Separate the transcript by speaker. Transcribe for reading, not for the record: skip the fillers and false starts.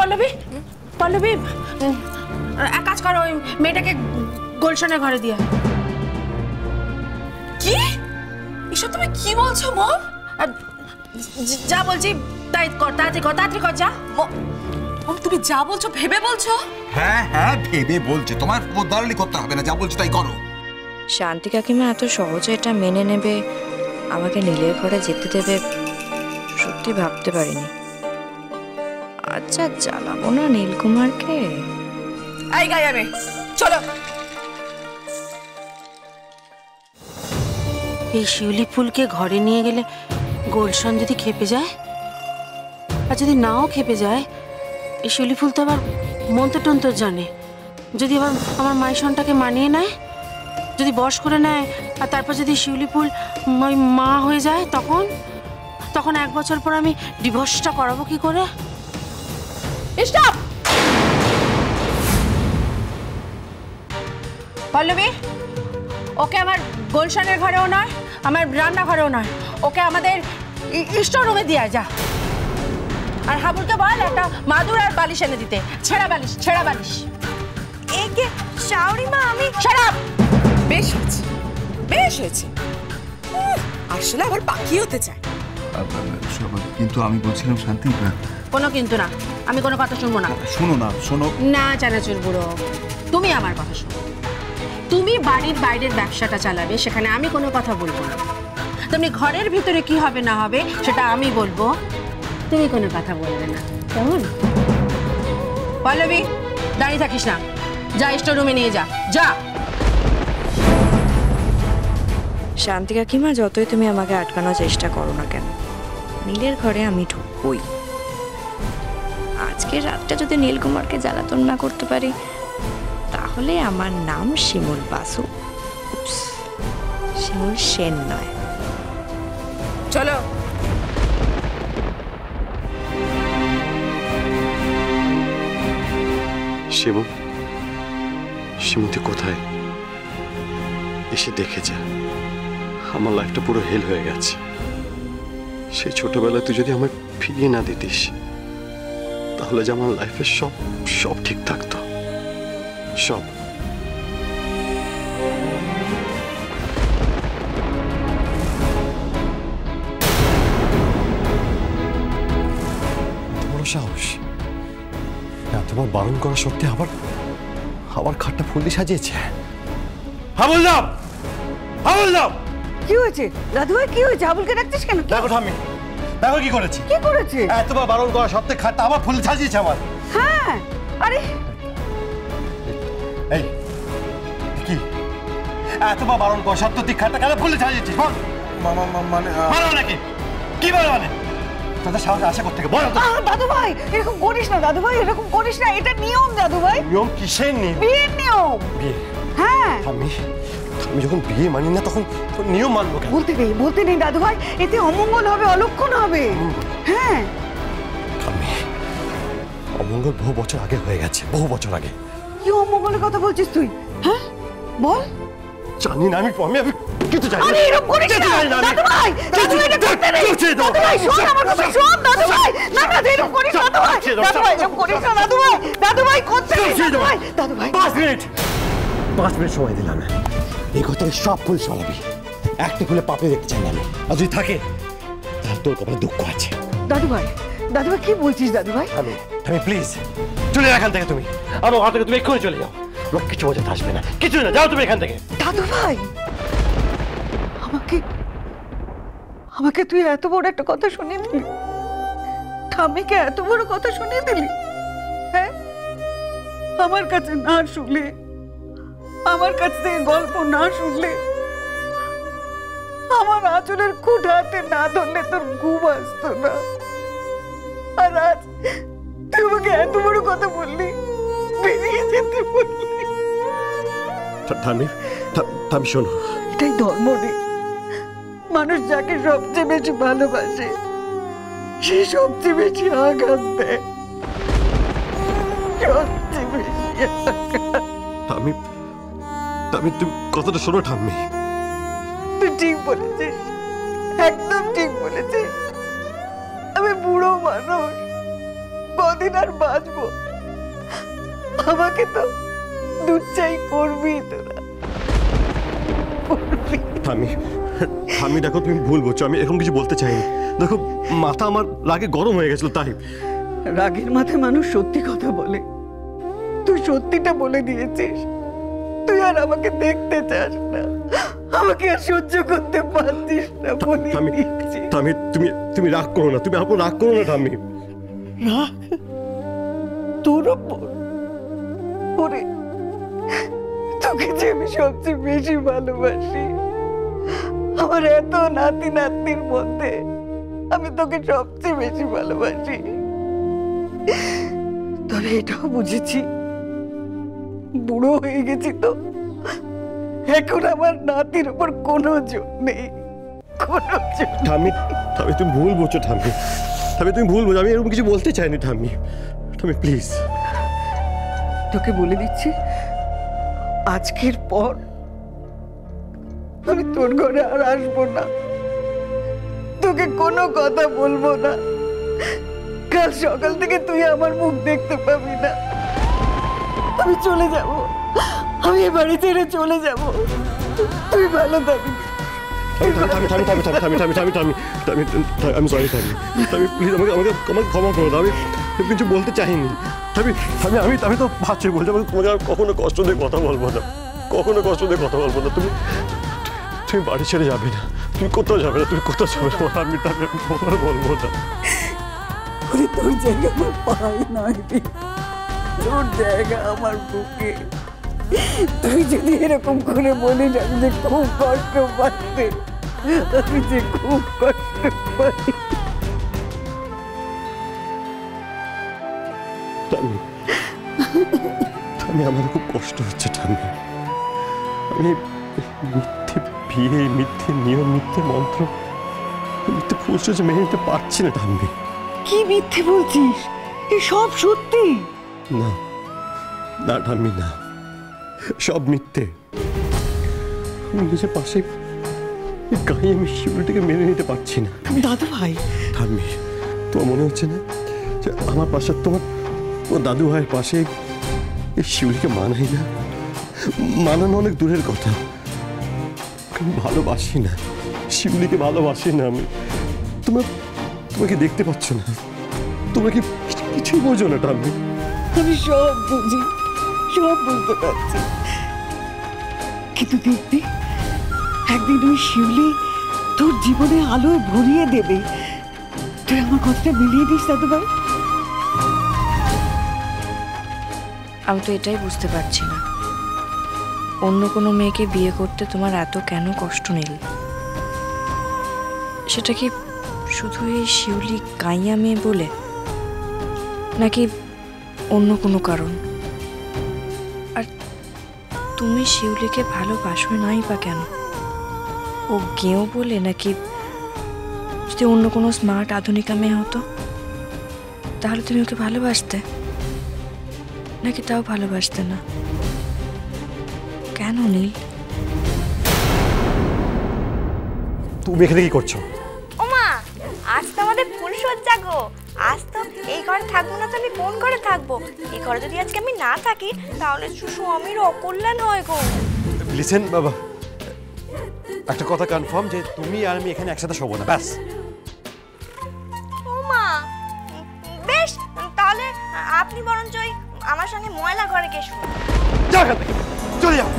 Speaker 1: পল্লবী পল্লবী এক কাজ করো, ওই মেয়েটাকে গুলশানের ঘরে দিয়ে।
Speaker 2: কি এসব তুমি কি বলছো মম?
Speaker 1: যা বলছি তাই কর, তাড়াতাড়ি কর যা।
Speaker 2: মম তুমি যা বলছো ভেবে বলছো?
Speaker 3: হ্যাঁ হ্যাঁ ভেবে বলছে, তোমার দালালি করতে হবে না, যা বলছো তাই করো।
Speaker 4: শান্তি কাকিমা এত সহজে এটা মেনে নেবে, আমাকে নীলের ঘরে যেতে দেবে, সত্যি ভাবতে পারিনি। আচ্ছা জ্বালাবো না নীলকুমারকে।
Speaker 2: এই গায়ে যাবে, চলো।
Speaker 1: এই শিউলি ফুলকে ঘরে নিয়ে গেলে গুলশান যদি খেপে যায়, আর যদি নাও খেপে যায়, এই শিউলি ফুল তো আবার মন্ত্র টন্ত্র জানে। যদি আবার আমার মাইশনটাকে মানিয়ে নেয়, যদি বশ করে নেয়, আর তারপর যদি শিউলি ফুল ওই মা হয়ে যায়, তখন 1 বছর পর আমি ডিভোর্সটা করাবো কি করে?
Speaker 2: স্টপ
Speaker 1: পল্লবী, ওকে আমার গুলশানের ঘরেও নয়, আমার রান্নাঘরেও নয়, ওকে আমাদের স্টোর রুমে দিয়ে যা। আর হাবুলকে বল একটা মাদুর আর বালিশ এনে দিতে, ছেঁড়া বালিশ।
Speaker 2: একে শাওরি মা, আমি
Speaker 1: শাট আপ।
Speaker 2: বেশ হয়েছে। আসলে আবার পাখি হতে চায়।
Speaker 3: কিন্তু আমি বলছিলাম শান্তি,
Speaker 1: কোনো কিন্তু না, আমি কোনো কথা শুনবো না।
Speaker 3: শোনো
Speaker 1: না চানাচুর বুড়ো, তুমি আমার কথা শোনো। তুমি বাড়ির বাইরের ব্যবসাটা চালাবে, সেখানে আমি কোনো কথা বলবো না। তুমি ঘরের ভিতরে কি হবে না হবে সেটা আমি বলবো, তুমি কোনো কথা বলবে না, কেমন? পল্লবী দাঁড়িয়ে থাকিস না, যা স্টোর রুমে নিয়ে যা।
Speaker 4: শান্তি কাকিমা যতই তুমি আমাকে আটকানোর চেষ্টা করো না কেন, নীলের ঘরে আমি ঢুকবই। আজকের রাতটা যদি নীলকুমারকে জ্বালাতন না করতে পারি, তাহলে আমার নাম শিমুল বাসু, শিমুল সেন নয়।
Speaker 2: চলো।
Speaker 5: শিমু তুই কোথায়? এসে দেখে যা, আমার লাইফটা পুরো হেল হয়ে গেছে। সেই ছোটবেলায় তুই যদি আমায় ফিরিয়ে না দিতিস, তাহলে যে আমার লাইফের সব ঠিক থাকতো, সব। বড় সাহস, তোমার বারণ করা সত্ত্বে আবার খাটটা ফুল দিয়ে সাজিয়েছে। হাবুলদার,
Speaker 6: কি হয়েছে দাদু ভাই? কি হয়েছে? হাবুলকে ডাকছিস কেন?
Speaker 5: দেখো ঠাম্মি, দেখো কি করেছে।
Speaker 6: কি করেছে?
Speaker 5: এতবার বারণ করা সত্ত্বে খাটটা আবার ফুল সাজিয়েছে আমার।
Speaker 6: হ্যাঁ, আরে
Speaker 5: এই কি এতবার বারণ করা সত্ত্বেও তুই খাটটা কেন ফুলে সাজিয়েছিস? বল। মানে নাকি কি বল? মানে তোদের সাহস আশা করতে বল।
Speaker 6: দাদু ভাই এরকম করিস না, দাদু ভাই এরকম করিস না, এটা নিয়ম দাদু ভাই।
Speaker 5: নিয়ম কিসের নিয়ম?
Speaker 6: বিয়ের নিয়ম।
Speaker 5: বিয়ে?
Speaker 6: হ্যাঁ।
Speaker 5: আমি যখন বিয়ে মানি না তখন নিয়ম মানবো কেন?
Speaker 6: বলতে নেই দাদু ভাই, এতে অমঙ্গল হবে, অলক্ষণ হবে। হ্যাঁ।
Speaker 5: আমি অমঙ্গল বহু বছর আগে হয়ে গেছে, বহু বছর আগে।
Speaker 6: কি অমঙ্গলের কথা বলছিস তুই? হ্যাঁ বল।
Speaker 5: জানি না, আমি কিছু জানি না।
Speaker 6: আরে এরকম করিস না দাদু ভাই, দাদু ভাই এটা করতে নেই। দাদু ভাই শোন আমার কথা, শোন দাদু ভাই। না এরকম করিস না দাদু ভাই, এরকম করিস না দাদু ভাই করতে নেই। দাদু ভাই
Speaker 5: 5 মিনিট সময় দিলাম। এই ঘরে সব ফুল সরাবি, একটা ফুলে পাপড়ি দেখতে চাই না আমি। আর যদি থাকে তাহলে তোর কপালে দুঃখ আছে।
Speaker 6: দাদু ভাই কি বলছিস দাদু ভাই?
Speaker 5: আমি প্লিজ চলে এখান থেকে, তুমি আমার ঘর থেকে তুমি এক্ষুনি চলে যাও। লোক কিছু বোঝাতে আসবে না, কিছু না, যাও তুমি এখান থেকে।
Speaker 6: দাদু ভাই আমাকে তুই এত বড় একটা কথা শুনিয়ে দিলি, ঠাম্মিকে এত বড় কথা শুনিয়ে দিলি। হ্যাঁ, আমার কাছে না শুনলে, আমার কাছ থেকে গল্প না শুনলে, আমার আঁচলের খুঁট হাতে না ধরলে তোর ঘুম আসতো না। আর আজ তুই আমাকে এত বড় কথা বললি, বেরিয়ে যেতে বললি।
Speaker 5: আমি শোনো,
Speaker 6: এটাই ধর্ম রে। মানুষ যাকে সবচেয়ে বেশি ভালোবাসে সে সবচেয়ে বেশি আঘাত দেয়, সবচেয়ে বেশি
Speaker 5: আমি তুমি কথাটা শোনো ঠাম্মি।
Speaker 6: তুই ঠিক বলেছিস, একদম ঠিক বলেছিস। আমি বুড়ো মানুষ, কদিন কতদিন আর বাঁচবো? আমাকে তো দুচ্চাই করবি তোরা, করবি।
Speaker 5: আমি দেখো তুমি ভুল বলছো, আমি এরকম কিছু বলতে চাইনি। দেখো মাথা আমার রাগে গরম হয়ে গেছিল তাই।
Speaker 6: রাগের মাথায় মানুষ সত্যি কথা বলে। তুই সত্যিটা বলে দিয়েছিস, তুই আর আমাকে দেখতে চাস না, আমাকে আর সহ্য করতে পারছিস না বলে দিয়েছিস।
Speaker 5: তুমি রাগ করো না, তুমি আমার রাগ করো না ঠাম্মি।
Speaker 6: রাগ তোর ওপর? ওরে, তোকে যে আমি সবচেয়ে বেশি ভালোবাসি, আমার এত নাতি নাতনির মধ্যে আমি তোকে সবচেয়ে বেশি ভালোবাসি। তবে এটাও বুঝেছি, বুড়ো হয়ে গেছি তো, এখন আমার নাতির উপর কোনো জোর নেই, কোনো জোর।
Speaker 5: ঠাম্মি তুমি ভুল বলছো ঠাম্মি, তুমি ভুল বলছো। আমি এরকম কিছু বলতে চাইনি ঠাম্মি, প্লিজ।
Speaker 6: তোকে বলে দিচ্ছি, আজকের পর আমি তোর ঘরে আর আসবো না, তোকে কোনো কথা বলবো না। কাল সকাল থেকে তুই আমার মুখ দেখতে পাবি না। আমি চলে যাব, আমি এ বাড়ি ছেড়ে চলে যাব। তুই ভালো থাকবি।
Speaker 5: আমি সরি ঠাম্মি, প্লিজ আমাকে ক্ষমা করে দাও। আমি কিছু বলতে চাইনি আমি তো ভাবছি বলছি, তোমাকে আর কখনো কষ্ট দিয়ে কথা বলবো না, কখনো কষ্ট দিয়ে কথা বলবো না। তুমি বাড়ি ছেড়ে যাবে না, তুমি কোথাও যাবে না, তুমি কোথাও যাবে না, আমি তাকে কখনো বলবো না।
Speaker 6: তোর জায়গা আমার পায়ে নয়, তোর জায়গা আমার বুকে। তুই যদি এরকম করে বলিস আমি যে খুব কষ্ট পাচ্ছি, আমি যে খুব কষ্ট পাই।
Speaker 5: আমার খুব কষ্ট হচ্ছে ঠাম্মি। আমি মিথ্যে বিয়ে, মিথ্যে নিয়ম, মিথ্যে মন্ত্র, মিথ্যে ফুলসজ্জা মেনে নিতে পারছি না ঠাম্মি।
Speaker 6: কি মিথ্যে বলছিস? এই সব সত্যি?
Speaker 5: না না ঠাম্মি, না, সব মিথ্যে। আমি নিজের পাশে গায়ে আমি শিউলিটাকে মেনে নিতে পারছি না।
Speaker 6: দাদু ভাই,
Speaker 5: ঠাম্মি তোমার মনে হচ্ছে না যে আমার পাশে তোমার দাদু ভাইয়ের পাশে এই শিউলিকে মানাই না? মানানো অনেক দূরের কথা, আমি ভালোবাসি না শিউলিকে, ভালোবাসি না আমি। তোমাকে দেখতে পাচ্ছ না, তোমরা কি কিছুই বোঝো না ঠাম্মি?
Speaker 6: আমি সব বুঝি, সব বুঝতে পারছি, কিন্তু দেখবি একদিন ওই শিউলি তোর জীবনে আলোয় ভরিয়ে দেবে। তুই আমার কথাটা মিলিয়ে দিস দাদু ভাই।
Speaker 4: আমি তো এটাই বুঝতে পারছি না, অন্য কোনো মেয়েকে বিয়ে করতে তোমার এত কেন কষ্ট নিল? সেটা কি শুধু এই শিউলি গাইয়া মেয়ে বলে, নাকি অন্য কোনো কারণ? আর তুমি শিউলিকে ভালোবাসো নাই বা কেন? ও গেঁয়ো বলে, নাকি যদি অন্য কোনো স্মার্ট আধুনিকা মেয়ে হতো তাহলে তুমি ওকে ভালোবাসতে, নাকি তাও ভালোবাসতে না? কেন নীল?
Speaker 5: তুমি এখানে কি করছো?
Speaker 7: ওমা, আজ তো আমাদের ফুলসজ্জা গো। আজ তো এই ঘরে থাকবো না, তো আমি কোন ঘরে থাকবো? এই ঘরে যদি আজকে আমি না থাকি তাহলে স্বামীর অকল্যাণ হয় গো।
Speaker 5: লিসেন বাবা, একটা কথা কনফার্ম যে তুমি আর আমি এখানে একসাথে শোবো না, ব্যাস।
Speaker 7: ওমা, বেশ, তাহলে আপনি বরঞ্চ আমার সঙ্গে ময়লা ঘরে গিয়ে শুনুন।
Speaker 5: যা এখান থেকে, চলে যাও।